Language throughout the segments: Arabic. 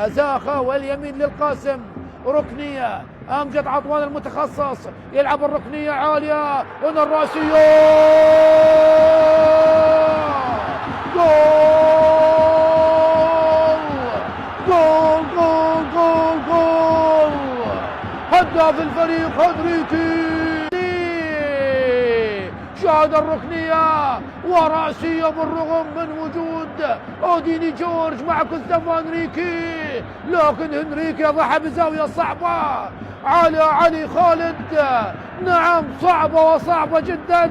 الزاخة واليمين للقاسم، ركنية أمجد عطوان المتخصص يلعب الركنية عالية، هنا الرأسية جول جول جول جول جول، هداف الفريق هنريكي شاهد الركنية ورأسية بالرغم من وجود أوديني جورج مع كوستافو هنريكي، لكن هنريكي ضحى بزاوية صعبة على علي خالد. نعم صعبة وصعبة جدا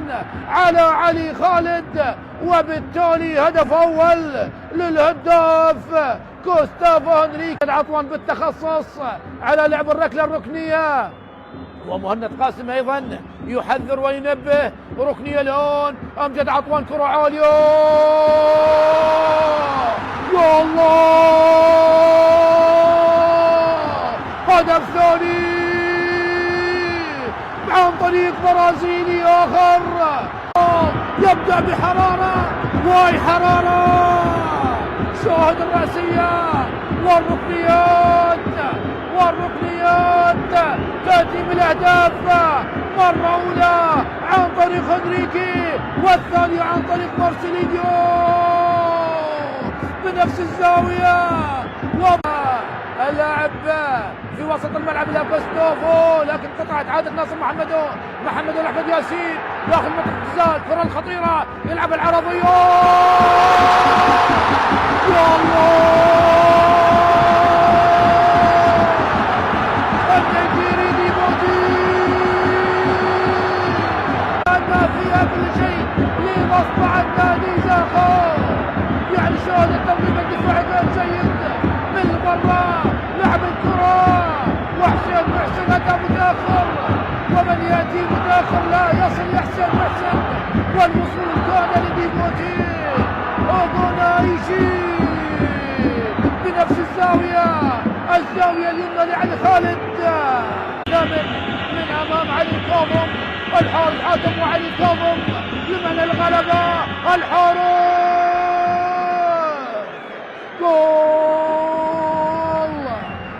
على علي خالد، وبالتالي هدف أول للهداف كوستافو هنريكي. عطوان بالتخصص على لعب الركلة الركنية، ومهند قاسم ايضا يحذر وينبه. ركنيه الان امجد عطوان كره عاليه، يا الله هدف ثاني عن طريق برازيلي اخر، يبدا بحراره واي حراره. شاهد الراسيه والركنيات تأتي بالأهداف، مرة أولى عن طريق هنريكي والثانية عن طريق مارسيلينيو بنفس الزاوية. اللاعب في وسط الملعب لاكوستوفو، لكن قطعت عادة ناصر محمد أحمد ياسين داخل منطقة الجزاء. الكرة الخطيرة يلعب العربية، يا الله كل شيء لمصلحة نادي زاخو. يعني شاهد التمرير الدفاعي غير جيد من برا، لعب الكرة وحسين محسن أتى متأخر، ومن يأتي متأخر لا يصل يحسن محسن، والوصول كان لديبوتي أوغونايشي بنفس الزاوية اليمنى لعلي خالد، من أمام علي الكاظم. الحارس حاتم وعلي الكاظم لمن الغلبة، الحارس جول،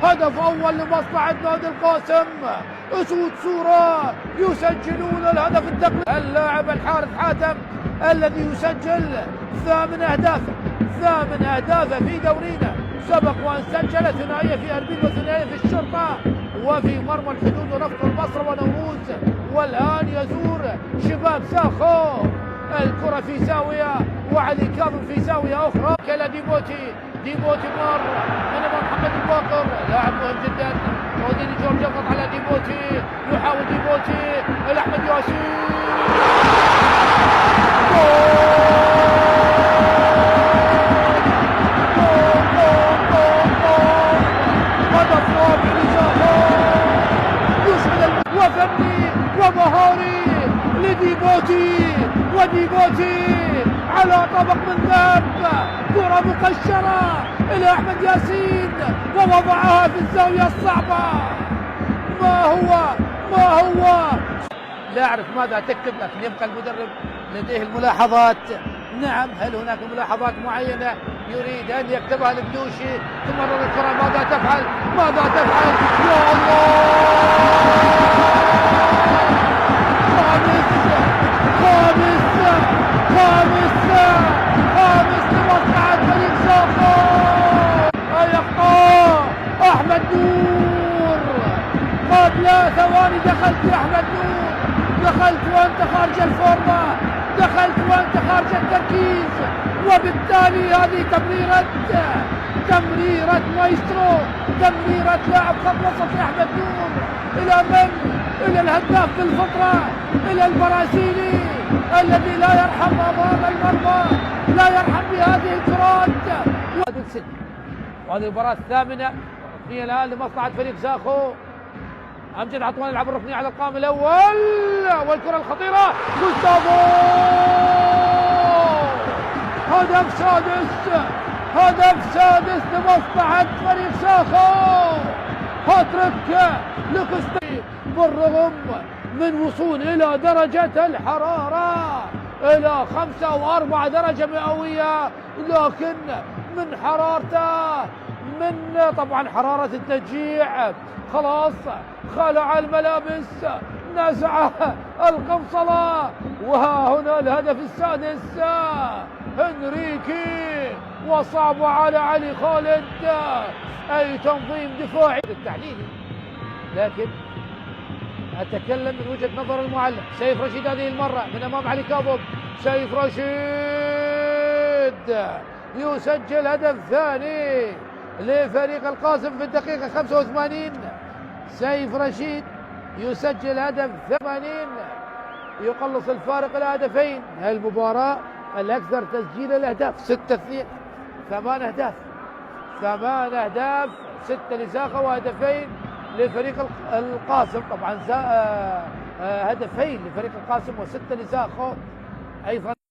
هدف أول لمصلحة نادي القاسم. أسود صورة يسجلون الهدف التقليدي. اللاعب الحارس حاتم الذي يسجل ثامن أهدافه في دورينا، سبق وأن سجل ثنائية في أربيل وثنائية في الشرطة وفي مرمى الحدود ونفط البصرة ونوروز، والآن يزور شباب زاخو. الكرة في زاوية وعلي كاظم في زاوية أخرى. كلا ديبوتي مر من محمد الباقر، لاعب مهم جدا. وديني جورج يضغط على ديبوتي، يحاول ديبوتي الأحمد ياسين، هدف رابع لزاخو، يشعل وفني ومهاري لديبوتي، وديبوتي على طبق من ذهب، كرة مقشرة إلى أحمد ياسين ووضعها في الزاوية الصعبة. ما هو لا أعرف ماذا تكتب، لكن يبقى المدرب لديه الملاحظات. نعم، هل هناك ملاحظات معينة يريد أن يكتبها البلوشي؟ تمرر الكرة، ماذا تفعل؟ يا الله خامس لمصلحة فريق زاخو. أيقظة أحمد نور قبل ثواني، دخلت يا أحمد نور، دخلت وأنت خارج الفورمة، دخلت وأنت خارج التركيز، وبالتالي هذه تمريرة مايسترو، تمريرة لاعب خط وسط أحمد نور إلى من؟ إلى الهداف بالفطرة، إلى البرازيلي الذي لا يرحم أمام المرمى، لا يرحم بهذه الكرات. وهذه المباراة الثامنة الركنية الآن لمصلحة فريق زاخو. أمجد عطوان يلعب الركنية على القائم الأول، والكرة الخطيرة كوستافو، هدف سادس لمصلحة فريق زاخو. هاتريك لكوستافو بالرغم من وصول إلى درجة الحرارة إلى 5 و4 درجة مئوية، لكن من حرارته، من طبعا حرارة التشجيع، خلاص خلع الملابس، نزع القنصلة، وها هنا الهدف السادس. هنريكي وصعب على علي خالد أي تنظيم دفاعي التحليلي، لكن أتكلم من وجهة نظر المعلق. سيف رشيد هذه المرة من أمام علي كاظم، سيف رشيد يسجل هدف ثاني لفريق القاسم في الدقيقة 85. سيف رشيد يسجل هدف 80 يقلص الفارق إلى هدفين. المباراة الأكثر تسجيل الأهداف 6-2، 8 أهداف، 6 لزاخة وهدفين لفريق القاسم. طبعا هدفين لفريق القاسم و6 لزاخة أيضا.